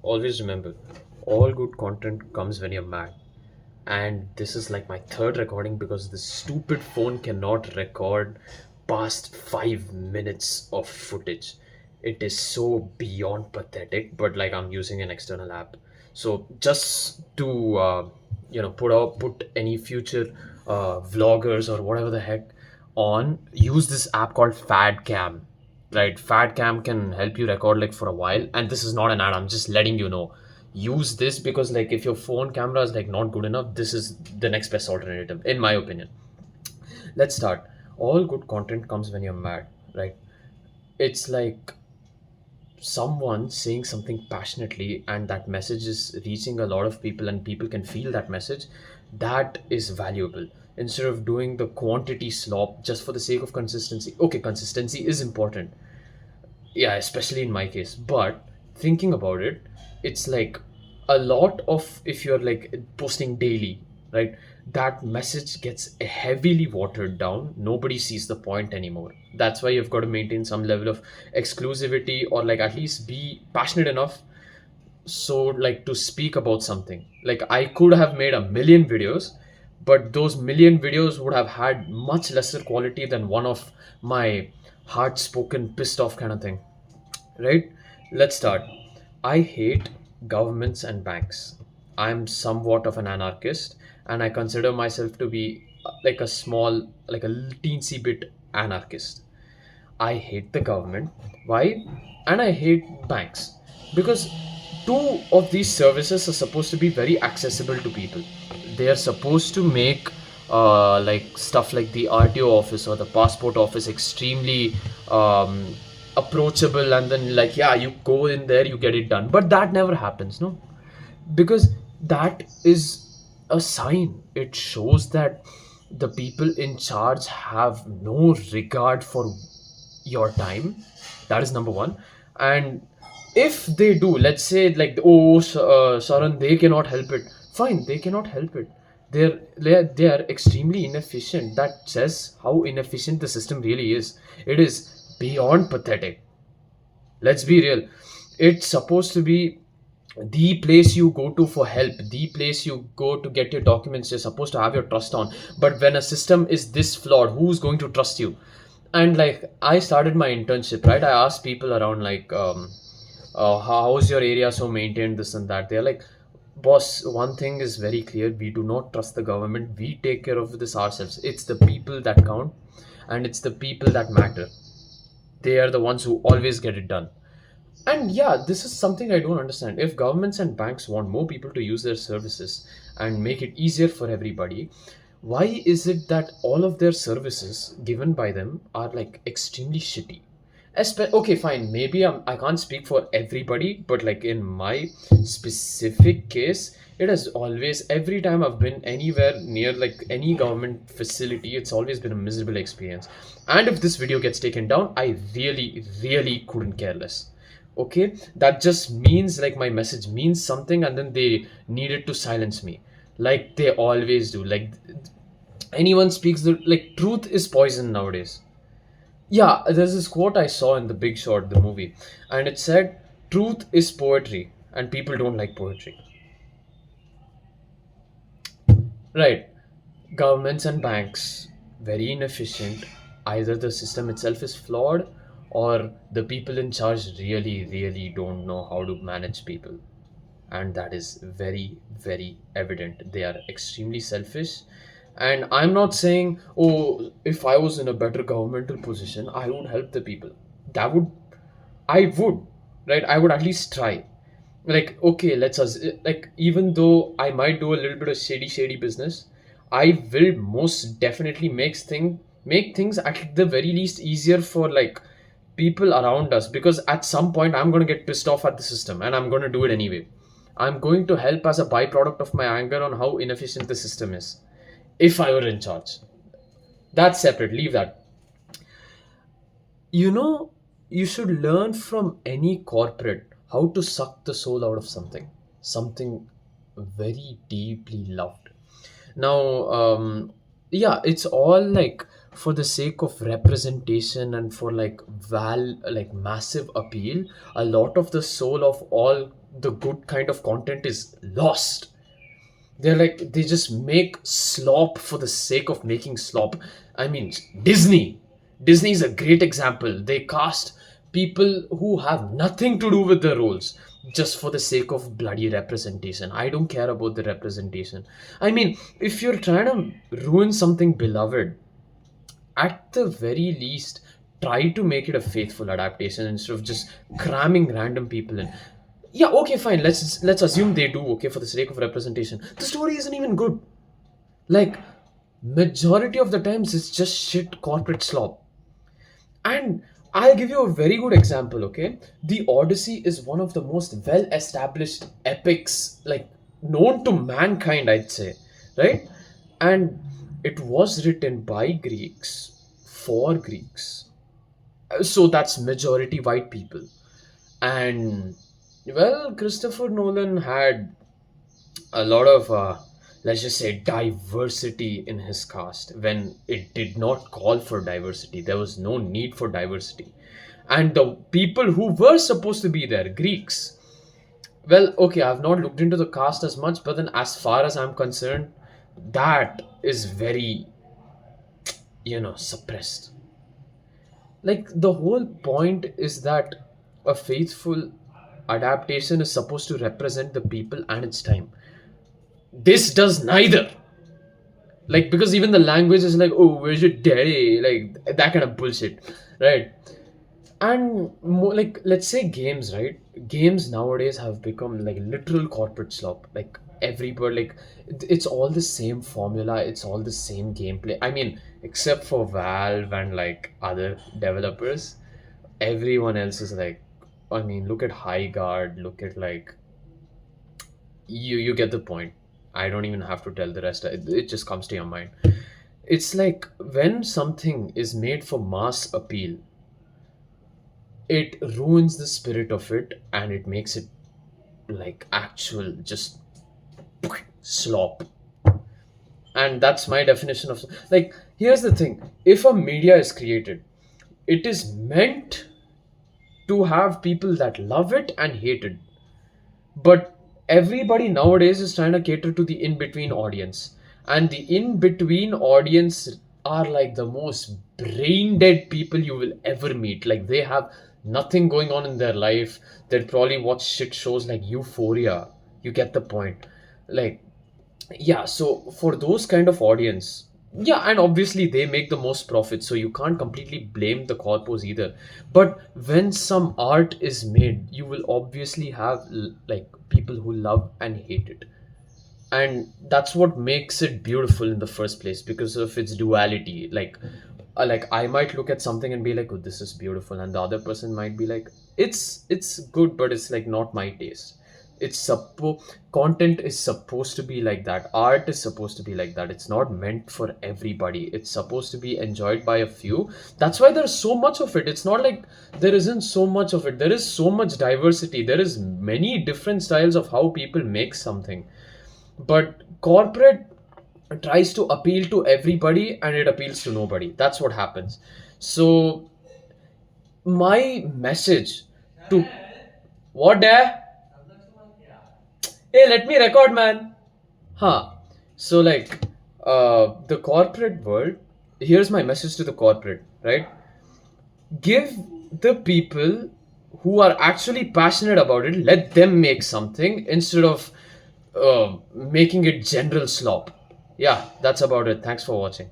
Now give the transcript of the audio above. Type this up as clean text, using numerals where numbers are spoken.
always remember, all good content comes when you're mad. And this is like my third recording because this stupid phone cannot record past 5 minutes of footage. It is so beyond pathetic, but like I'm using an external app. So just to put any future vloggers or whatever the heck on, use this app called FadCam. Right, FadCam can help you record like for a while, and this is not an ad. I'm just letting you know, use this because like if your phone camera is like not good enough, this is the next best alternative in my opinion. Let's start. All good content comes when you're mad, right? It's like someone saying something passionately and that message is reaching a lot of people and people can feel that message. That is valuable instead of doing the quantity slop just for the sake of consistency. Okay, consistency is important, yeah, especially in my case, but thinking about it, it's like a lot of, if you're like posting daily, right, that message gets heavily watered down. Nobody sees the point anymore. That's why you've got to maintain some level of exclusivity, or like at least be passionate enough so like to speak about something. Like I could have made a million videos, but those million videos would have had much lesser quality than one of my hard spoken pissed off kind of thing, right? Let's start. I hate governments and banks. I'm somewhat of an anarchist, and I consider myself to be like a small, like a teensy bit anarchist. I hate the government. Why? And I hate banks because two of these services are supposed to be very accessible to people. They are supposed to make like stuff like the RTO office or the passport office extremely approachable, and then like yeah, you go in there, you get it done. But that never happens, no, because that is a sign. It shows that the people in charge have no regard for your time. That is number one. And if they do, let's say like oh Saran, they cannot help it. Fine, they cannot help it. They are extremely inefficient. That says how inefficient the system really is. It is beyond pathetic. Let's be real. It's supposed to be the place you go to for help, the place you go to get your documents you're supposed to have your trust on. But when a system is this flawed, who's going to trust you? And like I started my internship, right? I asked people around like how's your area so maintained, this and that. They're like, boss, one thing is very clear, we do not trust the government, we take care of this ourselves. It's the people that count, and it's the people that matter. They are the ones who always get it done. And yeah, this is something I don't understand. If governments and banks want more people to use their services and make it easier for everybody, why is it that all of their services given by them are like extremely shitty? Okay, fine. Maybe I can't speak for everybody, but like in my specific case, it has always, every time I've been anywhere near like any government facility, it's always been a miserable experience. And if this video gets taken down, I really, really couldn't care less. Okay, that just means like my message means something, and then they needed to silence me, like they always do. Like anyone speaks the like truth is poison nowadays. Yeah, there's this quote I saw in The Big Short, the movie, and it said, "Truth is poetry, and people don't like poetry." Right. Governments and banks, very inefficient. Either the system itself is flawed, or the people in charge really, really don't know how to manage people. And that is very, very evident. They are extremely selfish. And I'm not saying, oh, if I was in a better governmental position, I would help the people. That would, I would, right? I would at least try. Like, okay, let's us like, even though I might do a little bit of shady business, I will most definitely make things at the very least easier for like people around us, because at some point I'm going to get pissed off at the system and I'm going to do it anyway. I'm going to help as a byproduct of my anger on how inefficient the system is. If I were in charge, that's separate. Leave that. You know, you should learn from any corporate how to suck the soul out of something very deeply loved. Now, yeah, it's all like for the sake of representation and for like massive appeal. A lot of the soul of all the good kind of content is lost. They're like, they just make slop for the sake of making slop. I mean, Disney. Disney is a great example. They cast people who have nothing to do with the roles just for the sake of bloody representation. I don't care about the representation. I mean, if you're trying to ruin something beloved, at the very least, try to make it a faithful adaptation instead of just cramming random people in. Yeah, okay, fine. Let's assume they do, okay, for the sake of representation. The story isn't even good. Like, majority of the times it's just shit corporate slop. And I'll give you a very good example, okay? The Odyssey is one of the most well established epics, like, known to mankind, I'd say, right? And it was written by Greeks for Greeks. So that's majority white people. And, well, Christopher Nolan had a lot of let's just say diversity in his cast when it did not call for diversity. There was no need for diversity. And the people who were supposed to be there, Greeks, well, okay, I've not looked into the cast as much, but then as far as I'm concerned, that is very, suppressed. Like, the whole point is that a faithful adaptation is supposed to represent the people and its time. This does neither. Like, because even the language is like, oh, where's your daddy? Like, that kind of bullshit, right? And more, like, let's say games, right? Games nowadays have become like literal corporate slop. Like, everybody, like, it's all the same formula, it's all the same gameplay. I mean, except for Valve and like other developers, everyone else is like, I mean, look at High Guard, look at like, you get the point. I don't even have to tell the rest. It just comes to your mind. It's like when something is made for mass appeal, it ruins the spirit of it and it makes it like actual just slop. And that's my definition of, like, here's the thing. If a media is created, it is meant to have people that love it and hate it. But everybody nowadays is trying to cater to the in between audience, and the in between audience are like the most brain dead people you will ever meet. Like, they have nothing going on in their life. They'll probably watch shit shows like Euphoria. You get the point. Like, yeah, so for those kind of audience, yeah, and obviously they make the most profit, so you can't completely blame the corpos either. But when some art is made, you will obviously have like people who love and hate it. And that's what makes it beautiful in the first place, because of its duality. Like I might look at something and be like, oh, this is beautiful, and the other person might be like, it's good, but it's like not my taste. It's content is supposed to be like that, art is supposed to be like that. It's not meant for everybody, it's supposed to be enjoyed by a few. That's why there's so much of it. It's not like there isn't so much of it. There is so much diversity, there is many different styles of how people make something. But corporate tries to appeal to everybody and it appeals to nobody. That's what happens. So my message to, what there, hey, let me record, man. Huh. So, like, the corporate world, here's my message to the corporate, right? Give the people who are actually passionate about it, let them make something instead of making it general slop. Yeah, that's about it. Thanks for watching.